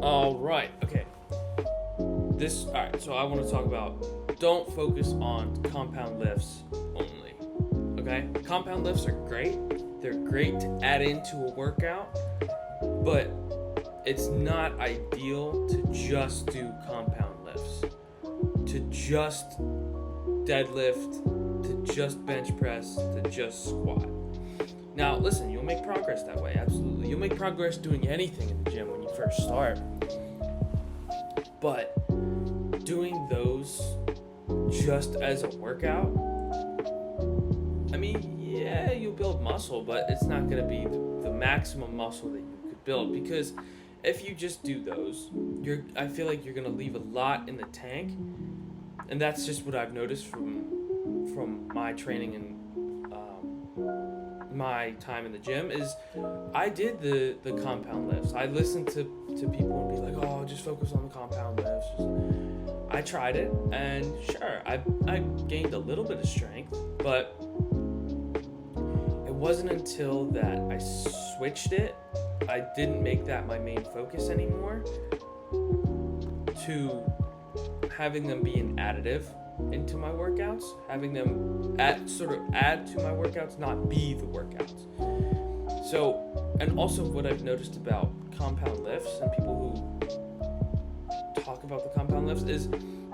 All right. Okay. All right. So I want to talk about don't focus on compound lifts only. Okay. Compound lifts are great. They're great to add into a workout, but it's not ideal to just do compound lifts. To just deadlift, to just bench press, to just squat. Now, listen, you'll make progress that way, absolutely. You'll make progress doing anything in the gym when you first start. But doing those just as a workout, I mean, yeah, you'll build muscle, but it's not going to be the maximum muscle that you could build, because if you just do those, I feel like you're going to leave a lot in the tank, and that's just what I've noticed from my training and my time in the gym is I did the compound lifts. I listened to people and be like, oh, just focus on the compound lifts. I tried it, and sure, I gained a little bit of strength, but it wasn't until that I switched it, I didn't make that my main focus anymore, to having them be an additive into my workouts, having them add to my workouts, not be the workouts. So, and also what I've noticed about compound lifts and people who talk about the compound lifts is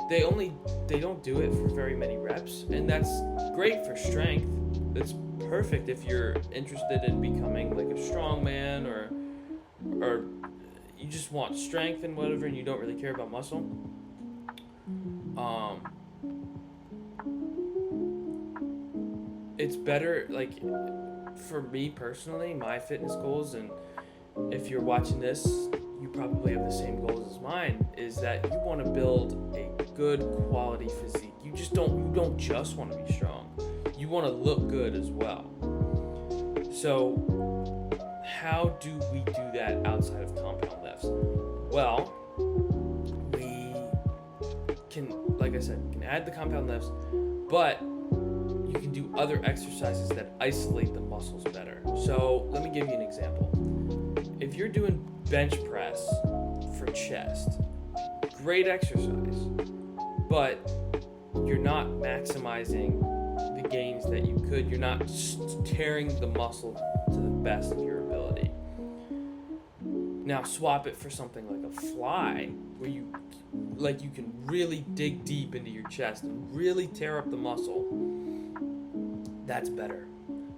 they don't do it for very many reps, and that's great for strength. That's perfect if you're interested in becoming like a strong man, or you just want strength and whatever, and you don't really care about muscle. It's better, like, for me personally, my fitness goals, and if you're watching this, you probably have the same goals as mine, is that you want to build a good quality physique. You don't just want to be strong. You want to look good as well. So, how do we do that outside of compound lifts? Well, we can, like I said, can add the compound lifts, but you can do other exercises that isolate the muscles better. So let me give you an example. If you're doing bench press for chest, great exercise, but you're not maximizing the gains that you could. You're not tearing the muscle to the best of your ability. Now swap it for something like a fly, where you can really dig deep into your chest and really tear up the muscle. That's better.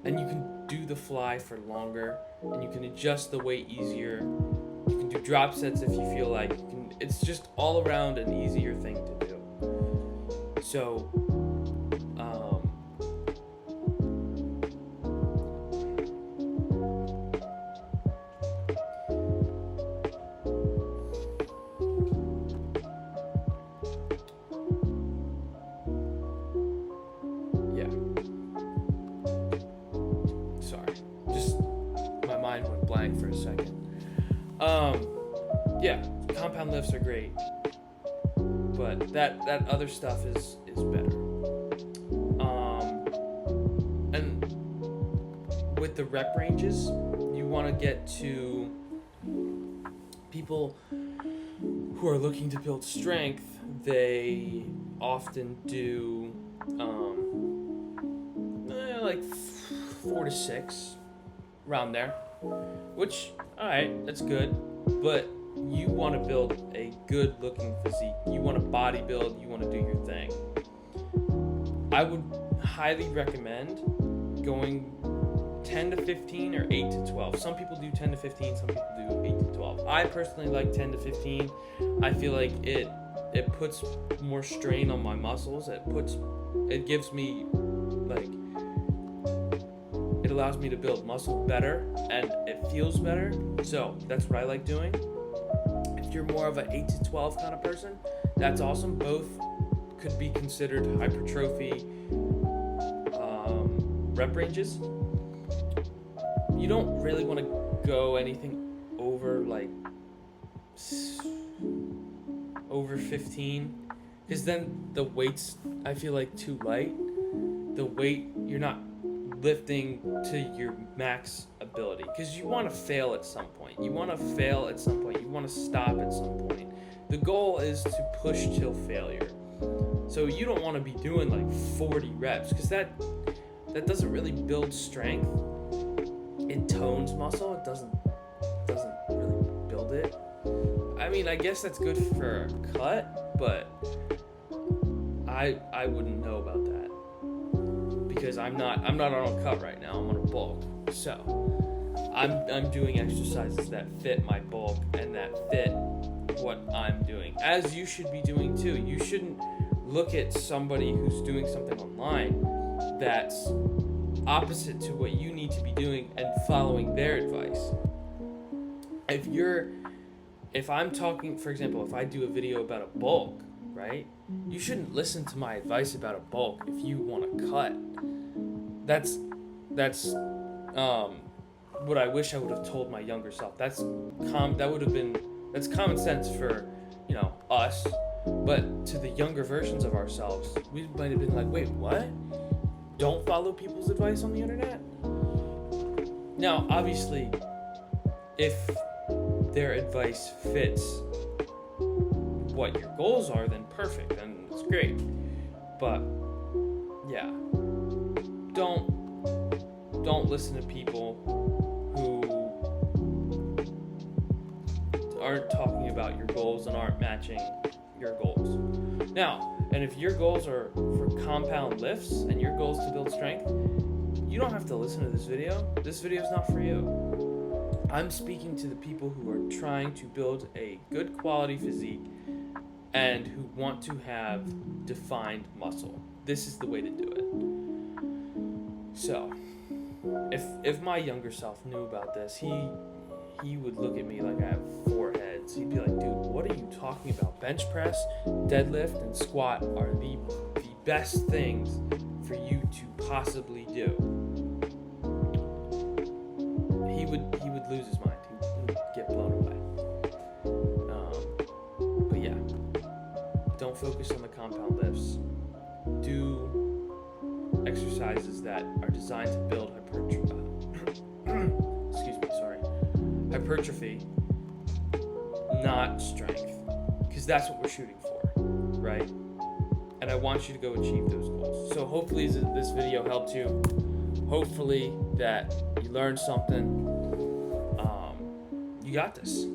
And you can do the fly for longer, and you can adjust the weight easier. You can do drop sets if you feel like. It's just all around an easier thing to do. So, blank for a second. Compound lifts are great, but that other stuff is better. And with the rep ranges, you want to get to people who are looking to build strength. They often do like 4 to 6, around there. Which, alright, that's good, but you want to build a good looking physique. You want to bodybuild, you want to do your thing. I would highly recommend going 10 to 15 or 8 to 12. Some people do 10 to 15, some people do 8 to 12. I personally like 10 to 15. I feel like it puts more strain on my muscles. It gives me, like, it allows me to build muscle better, and it feels better. So that's what I like doing. If you're more of an 8 to 12 kind of person, that's awesome. Both could be considered hypertrophy rep ranges. You don't really want to go anything over over 15, because then the weight's, I feel like, too light. The weight, you're not lifting to your max ability, because you want to fail at some point. You want to fail at some point. You want to stop at some point. The goal is to push till failure. So you don't want to be doing like 40 reps, because that doesn't really build strength. It tones muscle. It doesn't really build it. I mean, I guess that's good for a cut, but I wouldn't know about that, because I'm not on a cut right now. I'm on a bulk. So I'm doing exercises that fit my bulk and that fit what I'm doing, as you should be doing too. You shouldn't look at somebody who's doing something online that's opposite to what you need to be doing and following their advice. If I'm talking, for example, if I do a video about a bulk, right? You shouldn't listen to my advice about a bulk if you want to cut. That's what I wish I would have told my younger self. That's common sense for, us, but to the younger versions of ourselves, we might have been like, wait, what? Don't follow people's advice on the internet? Now, obviously, if their advice fits what your goals are, then perfect, then it's great. But yeah, don't listen to people who aren't talking about your goals and aren't matching your goals. Now, and if your goals are for compound lifts and your goal is to build strength, you don't have to listen to this video. This video is not for you. I'm speaking to the people who are trying to build a good quality physique and who want to have defined muscle. This is the way to do it. So, if my younger self knew about this, he would look at me like I have 4 heads. He'd be like, dude, what are you talking about? Bench press, deadlift, and squat are the best things for you to possibly do. He would lose his mind. He would get blown away. But yeah, don't focus on the compound lifts. Do exercises that are designed to build hypertrophy, not strength, because that's what we're shooting for, right? And I want you to go achieve those goals. So hopefully this video helped you. Hopefully that you learned something. You got this.